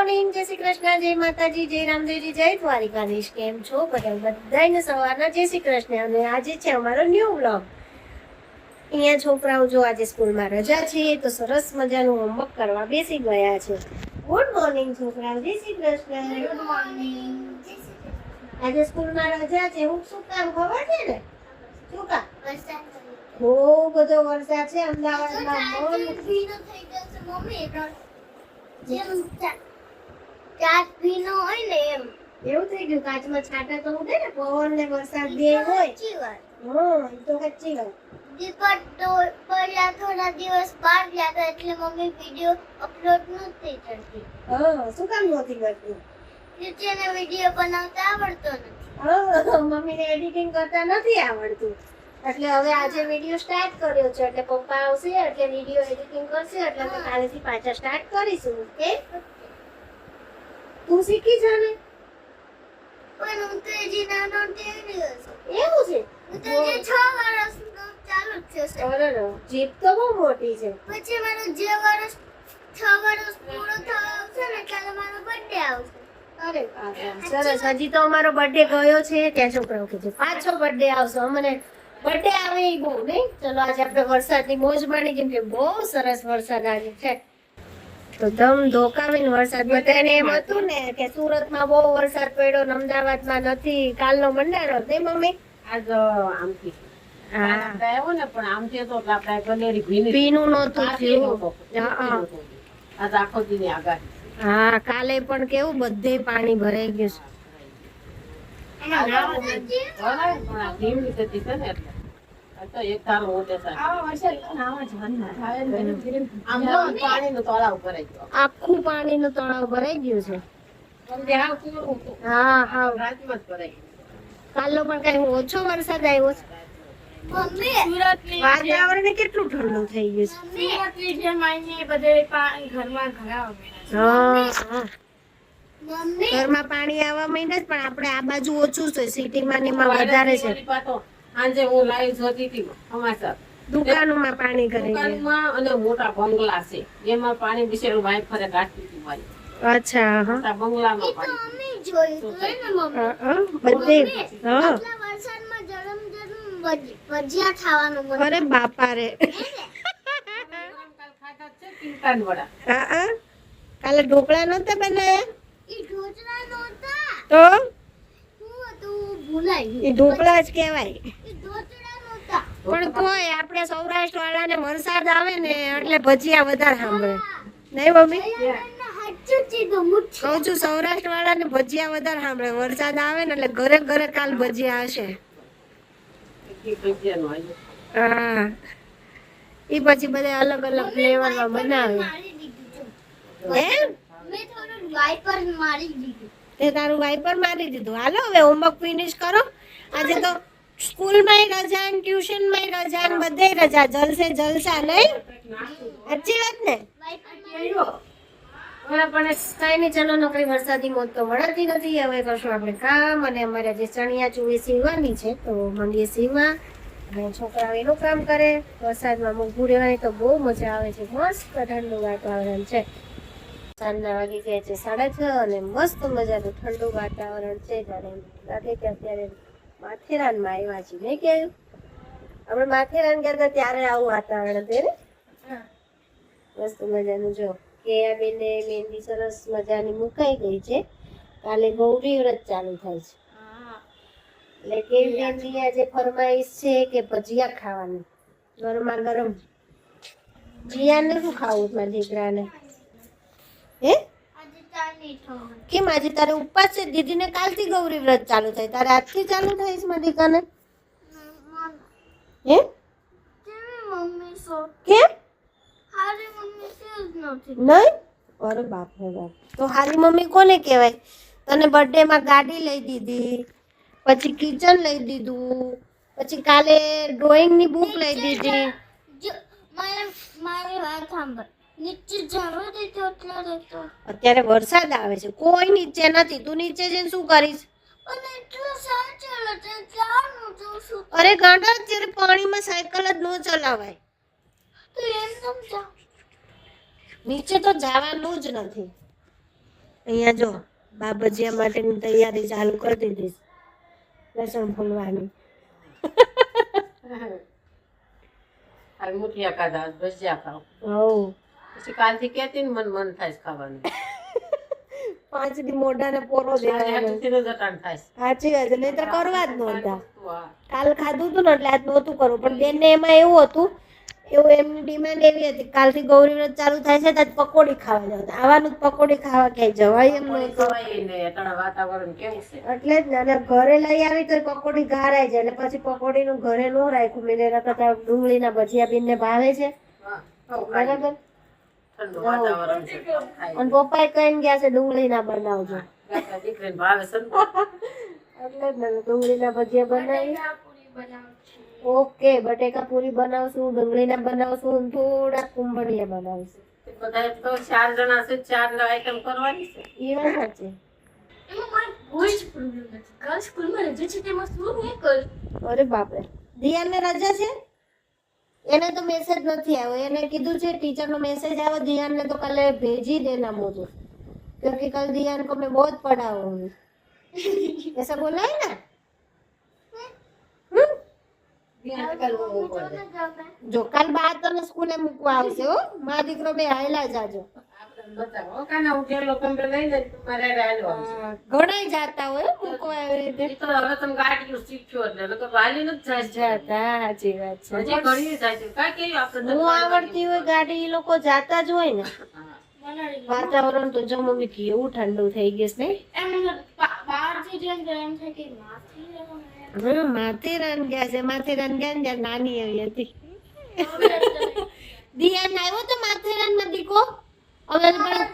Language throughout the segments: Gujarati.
મોર્નિંગ, જય શ્રી કૃષ્ણ, જય માતાજી, જય રામદેવજી, જય દ્વારિકાધીશ. કેમ છો બધાને સવારના જય શ્રી કૃષ્ણ. અને આજે છે અમારો ન્યૂ વ્લોગ. અહીંયા છોકરાઓ જો આજે સ્કૂલમાં રજા છે તો સરસ મજાનું હોમવર્ક કરવા બેસી ગયા છે. ગુડ મોર્નિંગ છોકરાઓ, જય શ્રી કૃષ્ણ. Good morning. આજે સ્કૂલમાં રજા છે. હું શું કામ ખબર છે ને? શું કામ? બહુ બધો વરસાદ છે અમદાવાદમાં. એવું થઈ ગયું, કાચમાં છાંટા તો ઉડે ને, પવન ને વરસાદ બે હોય. હા, એ તો સાચી વાત. થોડા દિવસ બહાર ગયા હતા એટલે મમ્મી વિડિયો અપલોડ નહોતી કરતી. હા, શું કામ નહોતી કરતી? નીચેનો વિડિયો બનાવતા આવડતો નથી. હા, મમ્મીને એડિટિંગ કરતા નથી આવડતું. એટલે હવે આજે વિડિયો સ્ટાર્ટ કર્યો છે. એટલે પપ્પા આવશે એટલે વિડિયો એડિટિંગ કરશે એટલે અમે કાલેથી પાછા સ્ટાર્ટ કરીશું. ઓકે? તું શીખી જા ને? પણ હું તો હજી નાનો ટેન્ડર છું. એવું છે? હું તો હજી 6 વર્ષનો ચાલુ જ થશે. અરે જીપ તો બહુ મોટી છે. પછી મારો જે વર્ષ 6 વર્ષ પૂરો થયો આવશે ને ત્યારે મારો બર્થડે આવશે. અરે સરસ. હજી તો અમારો બર્થડે ગયો છે ત્યાં છોકરાઓ કે છે પાછો બર્થડે આવશે. અમને બર્થડે આવે એ બહુ નહીં. ચલો આજે આપણે વરસાદની મોજ માણી, કેમ કે બહુ સરસ વરસાદ આજે છે. તો ધમ ધોકાવીને વરસાદ. બધાને એમ હતું ને કે સુરતમાં બહુ વરસાદ પડ્યો ને અમદાવાદમાં નથી. કાલનો મંડાણો તે મમ્મી આજ આમથી આપણે આવ્યો ને, પણ આમથી તો આપણે ગલેરી ભીની ભીનું નહોતું થયું. આજ આખો દીની આગાહી. હા, કાલે પણ કેવું બધે પાણી ભરાઈ ગયું છે. પણ આ ધીમી થતી છે ને એટલે આ તો એક તારો ઓટે થાય. આમ જો પાણીનો તળાવ ભરાઈ ગયો. આખું પાણીનું તળાવ ભરાઈ ગયું છે. સમજે હાવ પૂરું હતું. હા હા, રાતમાં જ ભરાઈ ગયું. કાલનો પણ કઈ ઓછો વરસાદ આવ્યો છે. મમ્મી વાતાવરણ કેટલું ઠંડુ થઈ ગયું સુરતની જેમ આઈને બધે પાણી ઘરમાં ઘણા છે. હા હા, મમ્મી ઘરમાં પાણી આવવા માંડ્યા છે, પણ આપણે આ બાજુ ઓછું છે. સિટીમાં ને એમાં વધારે છે. વળી પાછો સાંજે હું લાઈવ જોતી હતી સમાચાર. દુકાનોમાં પાણી કરી ગયા. દુકાનમાં અને મોટા બંગલા છે એમાં પાણી બિચારું વાઈ ફરે કાઢતી હતી મારી. અચ્છા. હા મોટા બંગલામાં પાણી. મમ્મી જોયું તો ને મમ્મી બધે. હા, આટલા વરસાદમાં ગરમ ભજીયા ખાવાનું મન અરે બાપા રે. ખાધા છે તીખા વડા. હા, કાલે ઢોકળા નહોતા બનાયા ઈ ઢોકળા નહોતા. તો હું હતું ભૂલાઈ ગયું. એ ઢોકળા જ કહેવાય. ઈ ઢોકળા નહોતા. પણ તોય આપણે સૌરાષ્ટ્ર વાળાને વરસાદ આવે ને એટલે ભજીયા વધારે સાંભળે નહીં મમ્મી? હાચું કીધું મુઠ્ઠી. કહું છું, સૌરાષ્ટ્ર વાળાને ભજીયા વધારે સાંભળે. વરસાદ આવે ને એટલે ઘરે ઘરે કાલ ભજીયા હશે. એક ભજીયાનું આવ્યું. હા, એ પછી બધા અલગ અલગ ફ્લેવરમાં બનાવે. મારી દીધું છે. હે, મેં થોડું વાઇપર મારી દીધું. તે તારું વાઇપર મારી દીધું. હાલો હવે હોમવર્ક ફિનિશ કરો. આજે તો સ્કૂલમાંય રજા ને ટ્યુશનમાં રજા ને બધે રજા. જલસે જલસા નહીં? સાચી વાત ને? વાઇપર મારી પણ કઈ નહીં. ચલો, નોકરી વરસાદી મોજ તો વળાતી નથી. હવે કરશું આપણે કામ. અને અમારે જે ચણિયા ચોળી સીવવાની છે તો મંડીએ સીવવા. અને છોકરાઓ એનું કામ કરે. વરસાદમાં મૂકવું રહેવાની તો બહુ મજા આવે છે. મસ્ત ઠંડુ વાતાવરણ છે. સાંજના વાગી ગયા છે 6:30 અને મસ્ત મજાનું ઠંડુ વાતાવરણ છે. ત્યારે લાગે કે અત્યારે માથેરાનમાં આવ્યા છીએ. નહીં કે આપણે માથેરાન ગયા હતા ત્યારે આવું વાતાવરણ હતું ને. મસ્ત મજાનું જો કે આ બેને મહેંદી સરસ મજાની મુકાઈ ગઈ છે. કાલે ગૌરી વ્રત ચાલુ થાય છે એટલે કેવી મહેંદી આજે ફરમાઈશ છે કે ભજીયા ખાવાની ગરમા ગરમ. જીયાને શું ખાવું મારા દીકરાને? હે, આજે ચાની ઠોક. કેમ આજે તારે ઉપવાસ છે? દીદીને કાલથી ગૌરી વ્રત ચાલુ થાય, તારે આજથી ચાલુ થાય છે મારા દીકરાને? હે, કેવી મમ્મી સો કેમ હારી મમ્મી સેજ નથી. નહીં? અરે બાપ રે બાપ. તો હારી મમ્મી કોને કહેવાય? તને બર્થડે માં ગાડી લઈ દીધી, પછી કિચન લઈ દીધું, પછી કાલે ડ્રોઈંગ ની બુક લઈ દીધી. જો મારી વાત સાંભળ. નીચે જવા દેતો એટલા રહેતો. અત્યારે વરસાદ આવે છે, કોઈ નીચે નથી. તું નીચે જઈને શું કરીશ? અને એટલું સાચું છે ક્યારનું જોઉં છું. અરે ગાંડા, અત્યારે પાણીમાં સાયકલ જ ન ચલાવાય. તો એમ સમજા. નીચે તો જવાનું જ નથી. અહીંયા જો બા ભજીયા માટેની તૈયારી ચાલુ કરી દીધી છે. લસણ ફોલવાની. આ મુઠિયા ખાધા ભજીયા ખાવ હવ પછી કાલથી કેતી ને મન થાય છે ખાવાનું 5 દી મોઢાને પોરો દેવાનો. હાથથી જ અટાણ થાય છે. સાચી વાત છે, નહીંતર કરવા જ નહોતા. વાહ. કાલ ખાધું હતું ને એટલે આજ નહોતું કરવું, પણ બેનને એમાં એવું હતું, એમની ડિમાન્ડ એવી હતી કાલથી ગૌરી વ્રત ચાલુ થાય છે તો આજ પકોડી ખાવા જવાનું. આવવાનું જ પકોડી ખાવા ક્યાંય જવાય એમ કોઈ નહોતું. ખવાય નહીં, અટાણે વાતાવરણ કેવું છે. એટલે જ ને, અને ઘરે લઈ આવી તો પકોડી ઘારાઈ જાય એટલે પછી પકોડીનું ઘરે ન રાખ્યું. મેં એના કરતા ડુંગળીના ભજીયા બેનને ભાવે છે. હા, તો ખાય. બરાબર. ઠંડુ વાતાવરણ છે તો ખાય. અને પપ્પાએ કહીને ગયા છે ડુંગળીના બનાવજો. ગાતા દીકરીને ભાવે છે ને. એટલે જ ને ડુંગળીના ભજીયા બનાવી. પૂરી બનાવું છું. ઓકે, બટેકા પૂરી બનાવશું, ડુંગળીના બનાવશું અને થોડા કુંભળિયા બનાવશું. બધા તો 4 જણા છે, 4 આઈટમ કરવાની છે. એ વાત સાચી. એમાં મારે કોઈ જ પ્રોબ્લેમ નથી. કાલ સ્કૂલમાં રજા છે તેમાં શું હું કરું? અરે બાપરે, દિયાને રજા છે? એને તો મેસેજ નથી આવ્યો. એને કીધું છે टीचर નો મેસેज આવ્યો દિયાન ને, તો કાલે भेज ही देना मुझे क्योंकि कल दियान को मैं बहुत पढ़ाऊंगी ऐसा बोला है ना. બિહાર કાલ હું તો બોલે. ન જાઉં. જો કાલ બાર તને સ્કૂલે મૂકવા આવશે હો. મારા દીકરો બે હાયલા જાજો. આપણે બતાવો કાના ઉઠેલો કંબે લઈને તમારે હાલવા આવશે. ઘણાય જાતા હોય હો મૂકવા આવી રીતે. ઈ તો હવે તમે ગાડીઓ શીખ્યો એટલે નકર વાલી નથી જાય છે. જાતા, સાચી વાત છે. હજી ઘણી જાય છે. કાંઈ કેવી આપણે હું આવડતી હોય ગાડી, એ લોકો જાતા જ હોય ને. હા. મનાલી વાતાવરણ તો જો મમ્મી કેવું ઠંડુ થઈ ગયું છે ને. એમ બહારથી જેમ તો એમ થાય કે માથી લેવાનું. માથેરાન ગયા છે. માથેરાન ગયા ને ત્યારે નાની એવી હતી. હવે દિયાન આવ્યો તો માથેરાન માં દીકો. હવે પણ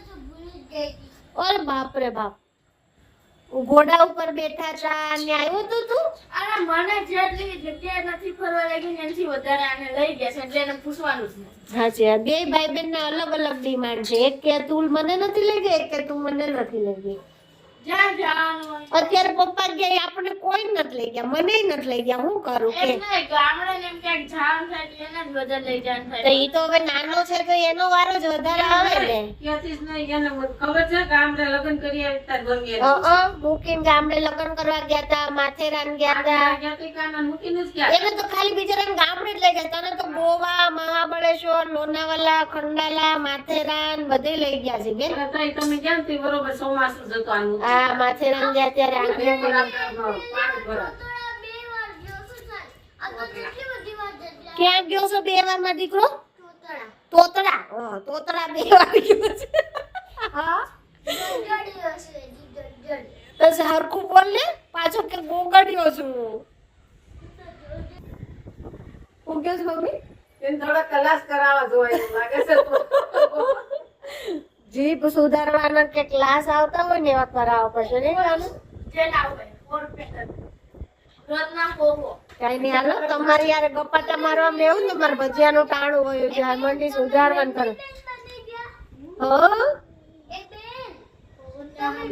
તો ભૂલી જ ગઈ હતી. ઓર બાપ રે બાપ, ઘોડા ઉપર બેઠા હતા ને આવ્યો તો તું. અરે મને જેટલી જગ્યા નથી ફરવા લાગી ને એનાથી વધારે આને લઈ ગયા છે એટલે એને પૂછવાનું જ નથી. સાચી બે ભાઈ બહેન ના અલગ અલગ ડિમાન્ડ છે. એક કે તું મને નથી લઈ ગઈ, એક કે તું મને નથી લઈ ગઈ. જ્યાં જવાનું હોય અત્યારે પપ્પા ગયા આપણને કોઈ નથી લઈ ગયા, મને નથી લઈ ગયા. હું કરું કે એમ નહીં, ગામડે ને એમ ક્યાંક જવાનું થાય તો એને જ વધારે લઈ જવાનું તો થાય. ઈ તો હવે નાનો છે તો એનો વારો જ વધારે આવે ને. ક્યાંથી જ નહીં, એને મને ખબર છે કે આપણે લગ્ન કરી આવી તાર ગમી આવી. મૂકીને ગામડે લગ્ન કરવા ગયા તા, માથેરાન ગયા તા. ક્યાંથી કાના મૂકીને જ ગયા. એને તો ખાલી બિચારાને ગામડે જ લઈ ગયા. તને તો ગોવા, મહાબળેશ્વર, લોનાવાલા, ખંડાલા, માથેરાન બધે લઈ ગયા છે બેન. એટલે તઈ તમે ક્યાંથી બરોબર ચોમાસું જતો આનું. હા, માથેરાન ગયા ત્યારે આંગણે પાણી ભરાય. થોડા 2 વાર ગયો છું સાહેબ. આ તો કેટલી બધી વાર જગ્યા. ક્યાં ગયો છો 2 વાર માં દીકરો? તોતરા. તોતરા. તોતરા 2 વાર ગયો છે. હા, જડી હશે, જડી. તો સરખું બોલ ને પાછો કે ગોગડ્યો છું. હું કે છું મમ્મી? એને થોડા ક્લાસ કરાવવા જોઈએ એવું લાગે છે તો. જીભ સુધારવાના કે ક્લાસ આવતા હોય ને એવા કરાવવા પડશે ને કાનું? જે ના હોય, ઓર રોજના પોવો. કઈ નહીં, હાલો તમારી યાર ગપ્પા મારવા એવું ને મારે ભજીયાનું ટાણું હોય છે. આ મંડી સુધારવાનું કરે. હો, એ બેન, તમે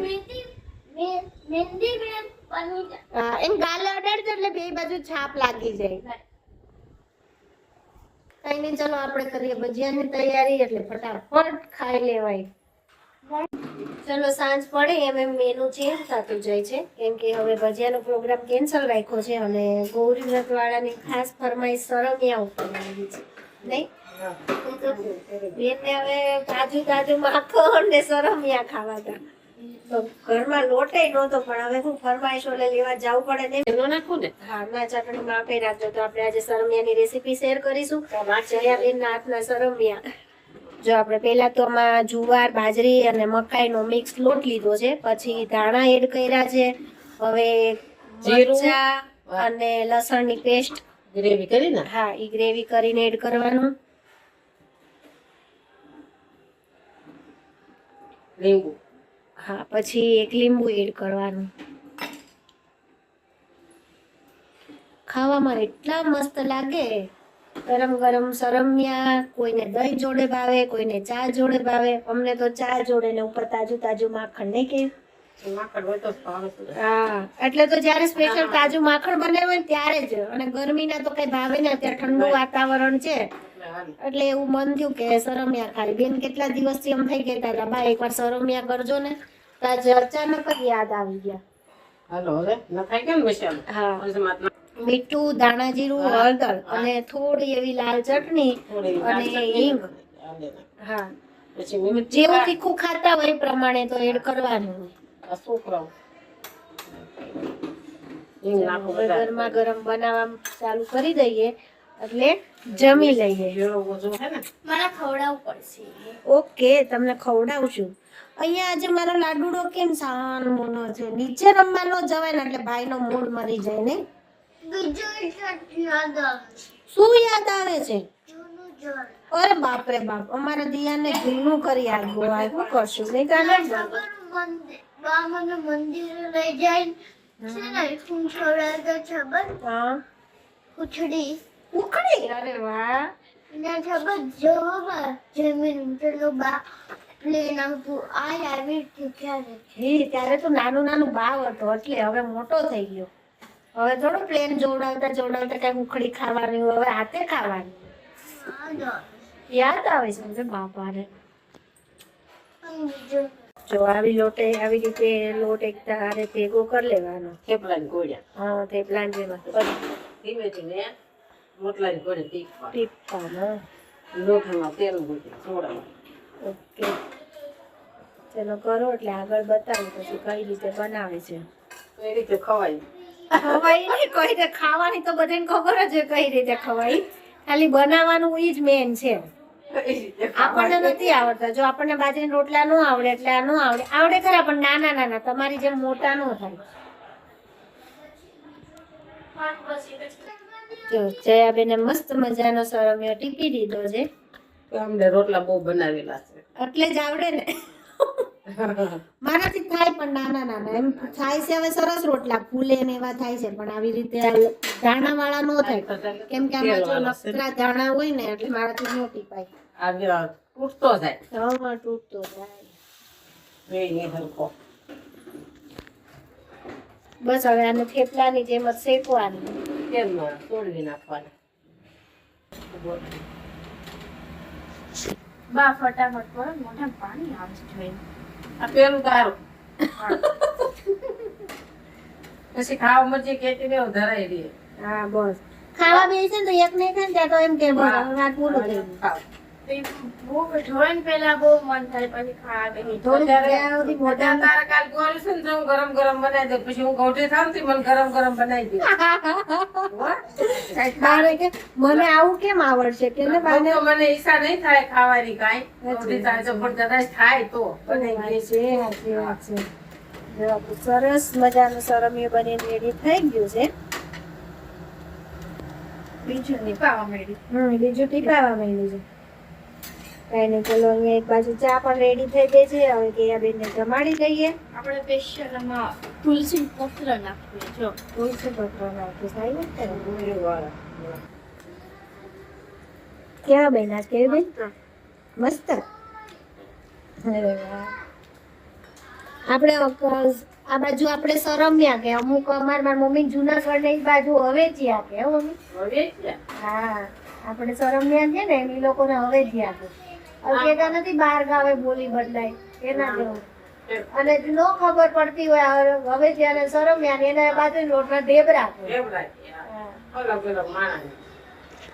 મહેંદી બેન બની જા. હા, એમ ગાલે અડાડજો એટલે બે બાજુ છાપ લાગી જાય. કઈ નહીં, ચલો આપણે કરીએ ભજીયાની તૈયારી એટલે ફટાફટ ખાઈ લેવાય. ચલો સાંજ પડે એમ એમ મેનુ ચેન્જ થતું જાય છે, કેમ કે હવે ભજીયાનો પ્રોગ્રામ કેન્સલ રાખ્યો છે અને ગૌરી વ્રત વાળાની ખાસ ફરમાઈશ સરમિયા ઉપર આવી છે નહીં. બેનને હવે તાજુ તાજુ માખણ ને સરમિયા ખાવા હતા. તો ઘરમાં લોટે નહોતો, પણ હવે હું ફરમાઈશ એટલે લેવા જવું પડે ને. એનો નાખું ને. હા, ના ચટણી માં આપી રાખજો. તો આપણે આજે સરમિયાની રેસીપી શેર કરીશું. જયાબેનના હાથના સરમિયા. જો આપણે પહેલા તો આમાં જુવાર, બાજરી અને મકાઈનો મિક્સ લોટ લીધો છે. પછી ધાણા એડ કર્યા છે. હવે જીરું. મરચાં અને લસણની પેસ્ટ, ગ્રેવી કરી ને. હા, ઈ ગ્રેવી કરીને એડ કરવાનું. લીંબુ. હા, પછી એક લીંબુ એડ કરવાનું. ખાવામાં એટલા મસ્ત લાગે. ગરમ ગરમ સરમિયા. કોઈને દહીં જોડે ભાવે, કોઈને ચા જોડે ભાવે. અમને તો ચા જોડે ને ઉપર તાજું તાજું માખણ નહીં કે. માખણ હોય તો ભાવે છે. હા, એટલે તો જ્યારે સ્પેશિયલ તાજું માખણ બનાવ્યું હોય ને ત્યારે જ. અને ગરમીના તો કઈ ભાવે ને, અત્યારે ઠંડુ વાતાવરણ છે હાલે. એટલે એવું મન થયું કે સરમિયા ખાઈ. બેન કેટલા દિવસથી એમ થઈ કહેતા હતા, બા એકવાર સરમિયા કરજો ને. તો આજે અચાનક જ યાદ આવી ગયા. હાલો હવે નખાઈ ગયો ને મસાલો. હા. પછી માત્ર મીઠું, ધાણા જીરું, હળદર અને થોડી એવી લાલ ચટણી થોડી લાલ અને ચટણી હિંગ. હાલે. હા, પછી મીઠું જેવું તીખું ખાતા હોય એ પ્રમાણે તો એડ કરવાનું. આ છોકરાઓ હિંગ નાખો હવે બધા. ગરમા ગરમ બનાવવા ચાલુ કરી દઈએ એટલે જમી લઈએ. જીરો ઓછો છે ને મને ખવડાવવું પડશે. ઓકે, તમને ખવડાવશું. અહીંયા આજે મારો લાડુડો કેમ શાન મોનો છે. નીચે રમવા ન જવાય ને એટલે ભાઈનો મૂડ મરી જાય ને. બીજું એક યાદ આવે છે. શું યાદ આવે છે? જૂનું જળ. અરે બાપ રે બાપ, અમારા દિયાને જૂનું કરી આપ્યું. આ શું કરશું? નહીં કાલે બા મને મંદિરે લઈ જાય છે ને, હું ખવડાવતો ખબર હા, ઉછળી ઉખડી. અરે વાહ. એના ખબર જોવા જમીન પેલો બા પ્લેન આવતું આ આવી ત્યારે હી, ત્યારે તો નાનું નાનું બાવ હતો એટલે હવે મોટો થઈ ગયો. હવે થોડું પ્લેન જોવડાવતા જોવડાવતા કઈ ઉખડી ખાવાની, હવે હાથે ખાવાની. યાદ આવે છે ને બાપા રે. બીજું જો આવી રીતે લોટ એક તારે ભેગો કરી લેવાનો. થેપલાની ગોળ્યા હા, થેપલા જેવા ધીમે ધીમે રોટલાની ગોળે તીખવા ટીપવાનો. લોટમાં તેલ ગોળ્યા સોડા. ઓકે, ચલો કરો એટલે આગળ બતાવું પછી કઈ રીતે બનાવે છે. તો એ રીતે ખવાય. ખવાય ને કઈ રીતે ખાવાની તો બધાને ખબર જ હોય કઈ રીતે ખવાય. ખાલી બનાવવાનું ઈ જ મેન છે. એ રીતે આપણને નથી આવડતા. જો આપણને બાજરીના રોટલા ન આવડે એટલે આ ન આવડે. આવડે ખરા પણ નાના નાના, તમારી જેમ મોટા ન થાય. જો જયાબેને મસ્ત મજાનો સરમિયો ટીપી દીધો છે અમને રોટલા બહુ બનાવેલા છે. એટલે જ આવડે ને. મારાથી થાય પણ નાના નાના એમ થાય છે. હવે સરસ રોટલા ફૂલે ને એવા થાય છે, પણ આવી રીતે ધાણા વાળા નો થાય. કેમ કે આમાં જો નકરા ધાણા હોય ને એટલે મારાથી નો ટીપાય. આ તૂટતો જાય હા, તૂટતો જાય. વેઈ હલકો. બસ હવે આને થેપલાની જેમ જ શેકવાની. તેલ તોડવી નાખવાના. બા ફટાફટ કરો, મોઢા પાણી આવે છે જોઈને. આ પેલું તારું પછી ખાવા મરજી કેતી ને ધરાઈ દે. હા, બસ ખાવા બેસે ને તો એક નહીં ખાય ને ત્યાં તો એમ કે બસ હવે વાત પૂરું થઈ ગયું. બહુ જોઈને પેલા બહુ મન થાય પછી ખાવા બેસી. થોડુંક જ્યાં સુધી મોઢામાં તારા કાલ ગોળ છે ને તો હું ગરમ ગરમ બનાવી દઉં. પછી હું ગૌઠે થાવ ને મને ગરમ ગરમ બનાવી દઉં. બાને કે મને આવું કેમ આવડશે કે ને બાને તો મને ઈચ્છા નહીં થાય ખાવાની કાંઈ. ગૌઠી થાય તો પણ કદાચ થાય તો બનાવી દઈશ. સાચી વાત છે. જો આપણું સરસ મજાનું સરમિયું બનીને રેડી થઈ ગયું છે. બીજું નીપાવા માંડી. બીજું ટીપાવા માંડ્યું છે. કઈ નહીં, ચલો અહીંયા એક બાજુ ચા પણ રેડી થઈ ગઈ છે. હવે કેયાબેનને જમાડી દઈએ. આપણે સ્પેશિયલ આમાં તુલસી પત્ર નાખીએ જો. તુલસી પત્ર નાખી સારી વાત ને. ડુંગળીવાળા. કેવા બન્યા કેવી બેન? મસ્ત. અરે વાહ. આપણે આ બાજુ આપણે સરમ્યા કે અમુક મારી મમ્મી જુનાગઢ ની બાજુ હવેજીયા કે હો મમ્મી. હવે છે. હા, આપણે સરમ્યા છે ને એ લોકોને હવેજીયા કે. હવે કહેતા નથી બહાર ગાવે બોલી બદલાય એના જેવું. અને નો ખબર પડતી હોય હવેજીયા ને સરમ્યા ને એના બાજુ લોટના ઢેબરા કે. ઢેબરા છે. અલગ અલગ માણસ.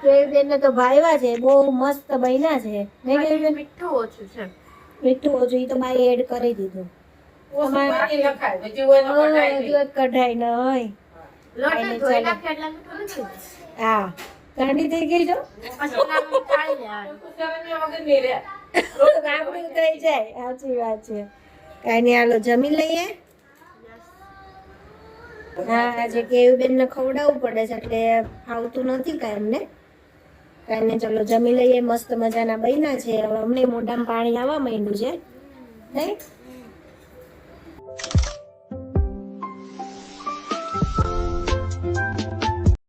તો એ બેનને તો ભાવ્યા છે, બહુ મસ્ત બન્યા છે. નહીં કેવી બેન? મીઠું ઓછું છે. મીઠું ઓછું ઈ તો બાઈ એડ કરી દીધું. ઓછું પાણી નખાય. બીજું હોય તો કઢાઈ દે. હજુ કઢાઈ ન હોય. લોટ એને ધોઈ ચાલે. નાખે એટલે મીઠું નથી. હા, ઠંડી થઈ ગઈ જો. પછી નાખી ખાઈ લેવાનું. સરમિયા વગર નહીં રહે. ગામડું થઈ જાય. સાચી વાત છે. કાંઈ નહીં, હાલો જમી લઈએ. હા, આજે કેવી બેનને ખવડાવવું પડે છે એટલે આવતું નથી કાંઈ એમને. કાંઈ નહીં, ચલો જમી લઈએ. મસ્ત મજાના બન્યા છે. હવે અમને મોઢામાં પાણી આવવા માંડ્યું છે. નહીં?